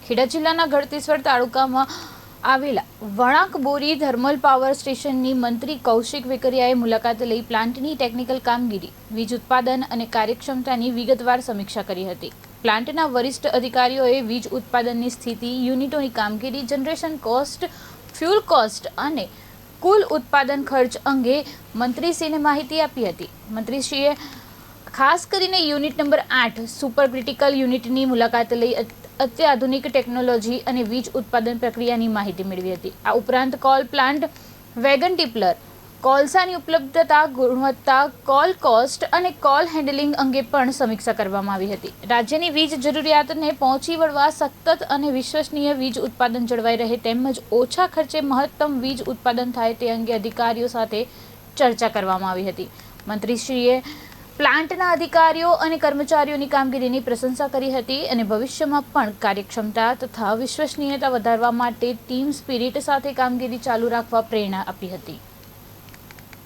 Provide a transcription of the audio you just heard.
ખેડા જિલ્લાના ગળતેશ્વર તાલુકામાં આવેલા વણાકબોરી થર્મલ પાવર સ્ટેશનની મંત્રી કૌશિક વેકરિયાએ મુલાકાત લઈ પ્લાન્ટની ટેકનિકલ કામગીરી, વીજ ઉત્પાદન અને કાર્યક્ષમતાની વિગતવાર સમીક્ષા કરી હતી. પ્લાન્ટના વરિષ્ઠ અધિકારીઓએ વીજ ઉત્પાદનની સ્થિતિ, યુનિટોની કામગીરી, જનરેશન કોસ્ટ, ફ્યુલ કોસ્ટ અને કુલ ઉત્પાદન ખર્ચ અંગે મંત્રીશ્રીને માહિતી આપી હતી. મંત્રીશ્રીએ ખાસ કરીને યુનિટ નંબર 8 સુપર ક્રિટિકલ યુનિટની મુલાકાત લઈ અત્યાધુનિક ટેકનોલોજી અને વીજ ઉત્પાદન પ્રક્રિયાની માહિતી મેળવી હતી. આ ઉપરાંત કોલ પ્લાન્ટ, વેગન ટીપલર, કોલસાની ઉપલબ્ધતા, ગુણવત્તા, કોલ કોસ્ટ અને કોલ હેન્ડલિંગ અંગે પણ સમીક્ષા કરવામાં આવી હતી. રાજ્યની વીજ જરૂરિયાતને પહોંચી વળવા સતત અને વિશ્વસનીય વીજ ઉત્પાદન જળવાઈ રહે તેમજ ઓછા ખર્ચે મહત્તમ વીજ ઉત્પાદન થાય તે અંગે અધિકારીઓ સાથે ચર્ચા કરવામાં આવી હતી. મંત્રીશ્રીએ પ્લાન્ટના અધિકારીઓ અને કર્મચારીઓની કામગીરીની પ્રશંસા કરી હતી અને ભવિષ્યમાં પણ કાર્યક્ષમતા તથા વિશ્વસનીયતા વધારવા માટે ટીમ સ્પિરિટ સાથે કામગીરી ચાલુ રાખવા પ્રેરણા આપી હતી.